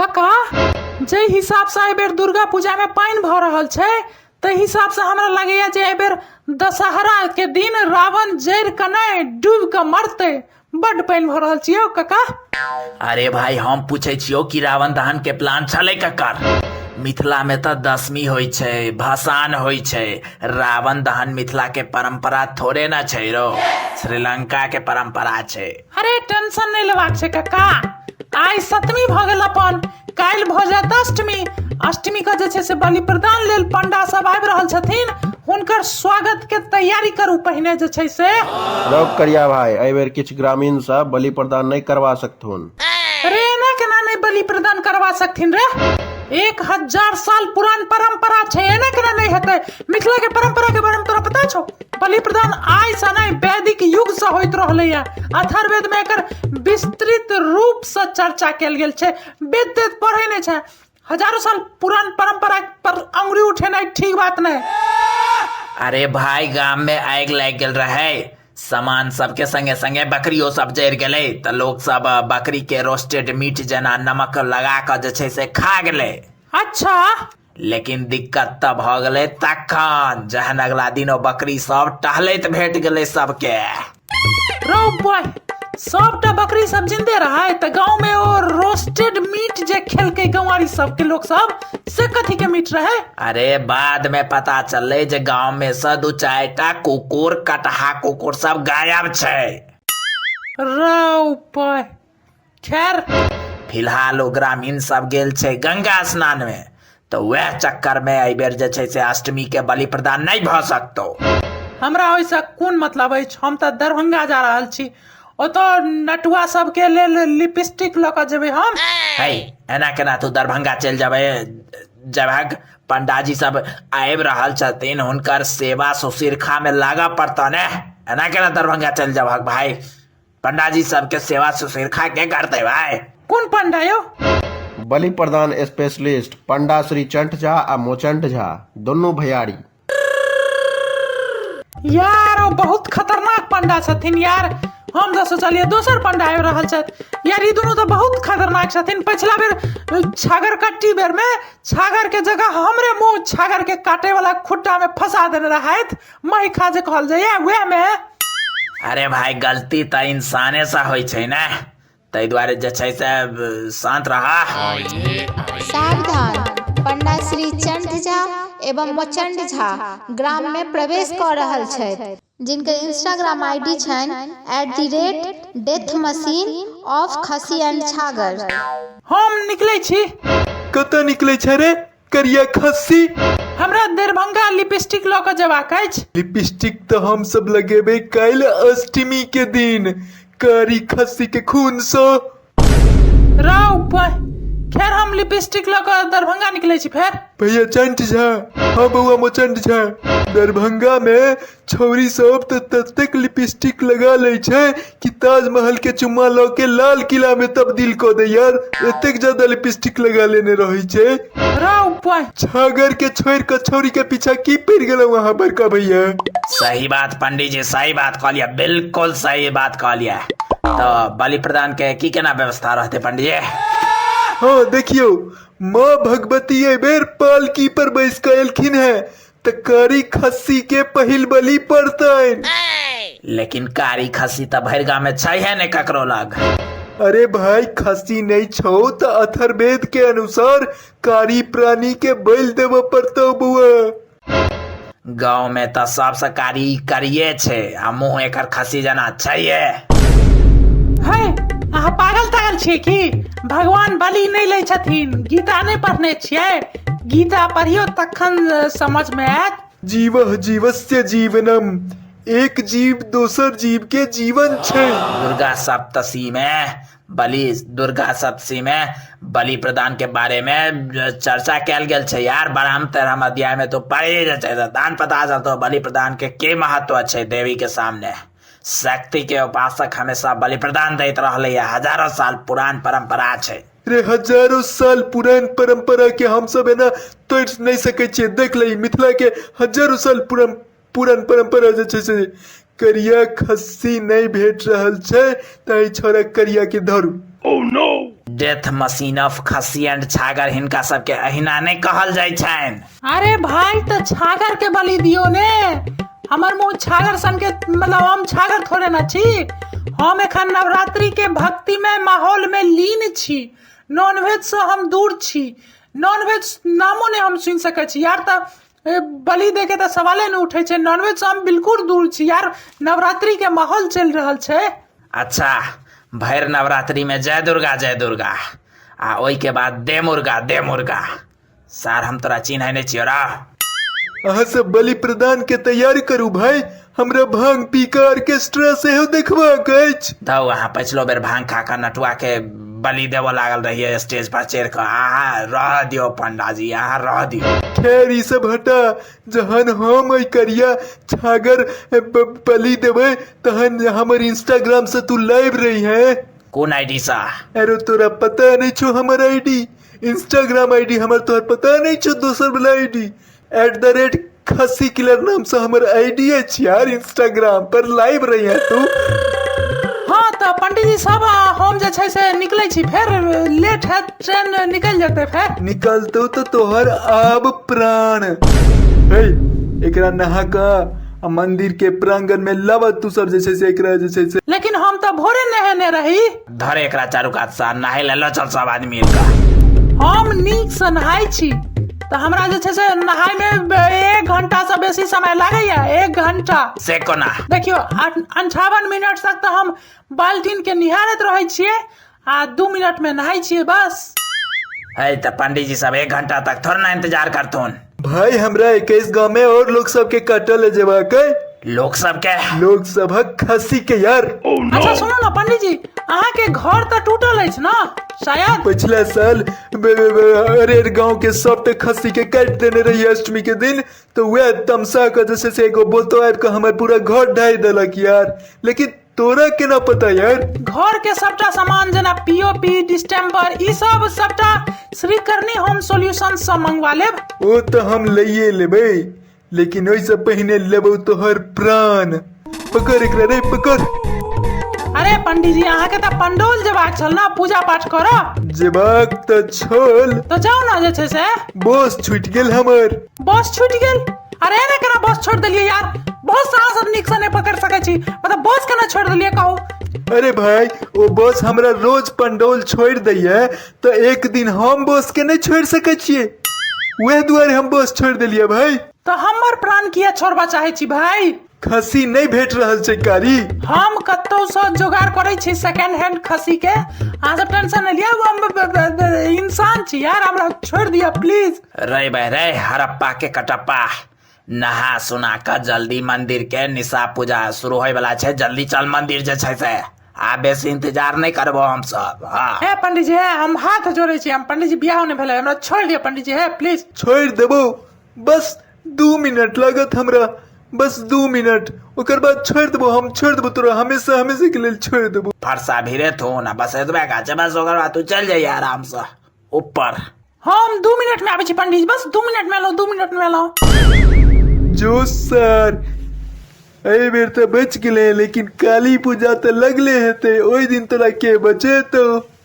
काका जे हिसाब से एहि बेर दुर्गा पूजा में पानी भ रहल छै ते हिसाब से हमरा लगैया जे एहि बेर दशहरा के दिन रावण जड़ के नहीं डूब के मरते। बड पानी भ रहल छियो काका। अरे भाई हम पूछे छियो कि रावण दहन के प्लान चले ककर। मिथिला में तो दशमी होई छै, भसान होई छै। रावण दहन मिथिला के परंपरा थोड़े ना छै रो, श्रीलंका के परंपरा छै। अरे टेंशन नहीं लेबाक छै काका। आई सप्तमी भ गेल अपन, काल्हि भ जायत अष्टमी। अष्टमी के जे छै से बलि प्रदान लेल पंडा सब आबि रहल छथिन, हुनकर स्वागत के तैयारी करू पहिने जे छै से। रोक करिया भाई, एहि बेर किछ ग्रामीण सब बलि प्रदान नहीं करवा सकथुन। अरे एना केना नहीं बलि प्रदान करवा सकथिन रे? 1000 साल पुरान परंपरा छै, एना केना नहीं हेतै? मिथिला के परंपरा के बारे में तोरा पता छौ? बलि प्रदान आइ से नहीं वैदिक युग से होइत रहलैया। अथर्ववेद में एकर विस्तृत रूप से चर्चा कैल गेल छै। वेद तेद पढ़ै नहीं छै। हजारों साल पुरान परंपरा पर अंगुरी उठेनाइ ठीक बात नहीं। अरे भाई गांव में आग लग गेल रहे, सामान सबके संगे संगे बकरियों सब जर गेले, तो लोग सब बकरी के रोस्टेड मीट जना नमक लगा कर जे छै से खा गेले। अच्छा, लेकिन दिक्कत तब भ गेले तखन जहन अगला दिन ओ बकरी सब टहलैत भेट गेले सबके। रो बॉय, सबटा बकरी सब जिंदे रहे त गांव में ओ रोस्टेड मीट जे खेलके गंवारी सब के लोग सब से कथी के मीट रहे? अरे बाद में पता चले जे गांव में से 2-4टा कुकुर, कटहा कुकुर सब गायब छै। रो बॉय, खैर फिलहाल ओ ग्रामीण सब गेल छै गंगा स्नान में, तो वह चक्कर में एहि बेर जे छै से अष्टमी के बलि प्रदान नहीं भ सकतो। हमरा ओइसे कोन मतलब अछि? हम त दरभंगा जा रहल छी, ओतो नटुआ सब के लेल लिपस्टिक ल क जेबै हम। है एना केना तू दरभंगा चल जाबे? जब पंडाजी सब आबि रहल छथिन, हुनकर सेवा सुशीर्षा में लागा पड़ता ने। एना केना दरभंगा चल जाबक भाई? पंडाजी सबके सेवा सुशीर्षा के करते भाई? कोन पंडा यो? बलि प्रदान स्पेशलिस्ट पंडा श्री चंट झा आ मोचंट झा, दोनों भैयारी। यार ओ बहुत खतरनाक पंडा छथिन यार। हम तो सोचलिए दोसर पंडा आबि रहल छथि। यार ई दुनू तो बहुत खतरनाक छथिन। पिछला बेर छागर कट्टी बेर में छागर के जगह हमरे मुंह छागर के काटे वाला खुट्टा में फंसा देने रहैत, मई खा जे कहल जाइए वह में। अरे भाई गलती तो इंसाने सा होई छै ना, तै दुआरे जे छै से शांत रहा। सावधान, पंडा श्री चंट झा एवं मोचंड झा ग्राम में प्रवेश कर रहल छथि, जिनकर इंस्टाग्राम आईडी छनि @डेथमशीनऑफखस्सी एंड छागर। हम निकले छी। कतऽ निकले छै रे करिया खस्सी? हमरा दरभंगा लिपस्टिक ल के जेबाक अछि। लिपस्टिक तो हम सब लगेबे काल्हि अष्टमी के दिन, कारी खस्सी के खून से। राव बॉय, खैर हम लिपस्टिक ल के दरभंगा निकले छी। फिर भैया चंट झा, हाँ बउआ मोचंट झा, दरभंगा में छौरी सब तो ततेक लिपस्टिक लगा ले छै कि ताजमहल के चुम्मा ल के लाल किला में तब्दील कर दे यार। एतेक ज्यादा लिपस्टिक लगा लेने रही छै। राव बॉय, छागर के छोड़ के छौरी के पीछा की पड़ गेल वहां पर का भैया? सही बात पंडित जी, सही बात कहलिया, बिल्कुल सही बात कहलिया। तो बलि प्रदान के की केना व्यवस्था रहते पंडित जी? हाँ देखियो, माँ भगवती ए बेर पालकी पर बैस के एलखिन है, तो कारी खस्सी के पहिल बलि पड़तैन। लेकिन कारी खस्सी तो भैरगा में छै है ने ककरो लग। अरे भाई खस्सी नहीं छो तो अथर्ववेद के अनुसार कारी प्राणी के बैल देव पड़तो बुआ। गांव में तो सबसे कारी करिए छै, आ मुंह एकर खस्सी जना छैये। है अहाँ पागल तागल छियै की? भगवान बलि नहीं ले छथिन। गीता नहीं पढ़ने छियै? गीता पढ़ियो तखन समझ में आयत। जीवः जीवस्य जीवनम, एक जीव दोसर जीव के जीवन छै। दुर्गा सप्तशी में बलि प्रदान के बारे में चर्चा कैल गेल छै यार। 12 अध्याय में तो पढ़े जे छै, दान पता चलतो बलि प्रदान के महत्व छै देवी के सामने। शक्ति के उपासक हमेशा बलि प्रदान दैत रहले, हजारों साल पुरान परंपरा छै। रे हजारों साल पुरान परंपरा के हम सब है ना तोड़ नहीं सके छे। देख ले मिथिला के हजारों साल पुरान परंपरा जे छै से करिया खस्सी नहीं भेट रहल छै, ताई छोरा करिया के धरू। डेथ मशीन ऑफ खस्सी एंड छागर हिनका सबके अहिना नहीं कहल जाइ छनि। अरे भाई तो छागर के बलि दियो ने, हमर मुंह छागर सन के, मतलब हम छागर थोड़े ना छी। हम एखन नवरात्रि के भक्तिमय माहौल में लीन छी, नॉनवेज से हम दूर छी, नॉनवेज नामो ने हम सुन सके छी यार। तब बलि दे के तो सवाले न उठे छे, नॉनवेज से हम बिल्कुल दूर छी यार। नवरात्रि के माहौल चल रहल छे। अच्छा, भैर नवरात्रि में जय दुर्गा आ ओई के बाद दे मुर्गा। सार हम तोरा चिन्ह नहीं छियो रा। अहाँ सब बलि प्रदान के तैयारी करू भाई, हमरा भांग पी के ऑर्केस्ट्रा से हो देखबाक अछि। दौ अहाँ पछलो बेर भांग खा के नटुआ के बलि देव लागल रहिए स्टेज पर चढ़ के। अहाँ रह दियो पंडाजी, अहाँ रह दियो। खैर ई सब हटा, जहन हम ई करिया छागर बलि देवे तहन हमर इंस्टाग्राम से तू लाइव रही है। कौन आईडी सा? अरे तोरा पता नहीं छो हमर आईडी, इंस्टाग्राम आईडी हमर तोहर पता नहीं छो, दोसर वाला आईडी @खस्सी किलर नाम से हमर आईडी है यार। इंस्टाग्राम पर लाइव रही है तू। हाँ तो पंडित जी सब हम जे छै से निकले छी, फिर लेट है ट्रेन निकल जाते फिर। निकलतो तो तोहर आब प्राण। हे एकरा नहा का आ मंदिर के प्रांगण में लावा तू सब जैसे से एकरा जैसे से। लेकिन हम तो भोरे नहाने रही। धरे एकरा चारू कात सा नहाय ले चल सब आदमी मिलकर। हम नीक से नहाय छी तो हमरा जे छै से नहाय में 1 घंटा से बेसी समय लागैया। 1 घंटा से कोना? देखियो 58 मिनट तक तो हम बाल्टीन के निहारत रहे छिए आ 2 मिनट में नहाय छिए बस। है तो पंडित जी सब 1 घंटा तक थोड़ा ना इंतजार करथुन। भाई हमरा 21 गांव में और लोग सब के काटल है जेबा के। लोग सब के? लोग सब खस्सी के यार। अच्छा सुनो ना पंडित जी, अहाँ के घर तो टूटल है ना शायद? पिछला साल अरे गांव के सब पे खस्सी के काट देने रही अष्टमी के दिन, तो वह तमसा का जैसे से एगो बोतवार का हमारे पूरा घर ढाई देलक यार। लेकिन तोरा के ना पता यार? घर के सबटा सामान जना पीओपी डिस्टेम्पर ई सब सबटा श्रीकरणी होम सॉल्यूशन से मंगवा लेब। वो तो हम लइए लेबे, लेकिन वैसे पहने लेबो तोहर प्राण। पकड़ एकरा रे पकड़। अरे पंडित जी अहाँ के तो पंडोल जेबाक छल ना, पूजा पाठ करब। जेबाक तो छोल, तो जाओ ना जे छै से। बस छूट गेल हमर। बस छूट गेल? अरे एने केना बस छोड़ देलिए यार? बस अहाँ सब नीक से नहीं पकड़ सके छी, मतलब बस केना छोड़ देलिए कहू? अरे भाई वो बस हमरा रोज पंडोल छोड़ दैये, तो एक दिन हम बस के नहीं छोड़ सके छिए, वह दुआरे हम बस छोड़ दिलिए भाई। तो हमर प्राण किया छोड़बा चाहे छी भाई? खस्सी नहीं भेट रहल छै कारी। हम कतौ से जोगाड़ करे छी सेकंड हैंड खस्सी के, अहाँ सब टेंशन नहीं लिया। हम इंसान छी यार, हमरा छोड़ दिया प्लीज। रे बहरे हरप्पा के कटप्पा, नहा सुना का जल्दी मंदिर के निशा पूजा शुरू होय वाला छै। जल्दी चल मंदिर जे छै से, आ बेसी इंतजार नहीं करबो हम सब। हाँ हे पंडित जी, हम हाथ जोड़े छी, हम पंडित जी बियाह ने भेले, हमरा छोड़ दिया पंडित जी, है प्लीज। छोड़ देबो, बस 2 मिनट लागत हमरा, बस 2 मिनट, ओकर बाद छोड़ देबो। हम छोड़ देबो तोरा, हमेशा के लिए छोड़ देबो। फरसा भिरे थो ना, बस एतबे का छै, बस ओकर बाद तू चल जाइए आराम से ऊपर। हम 2 मिनट में आबे छी पंडित जी, बस 2 मिनट में लो, 2 मिनट में लो। जो सर एहि बेर तो बच गेले, लेकिन काली पूजा तो लगले हेते, ओहि दिन तोरा के बचे तो।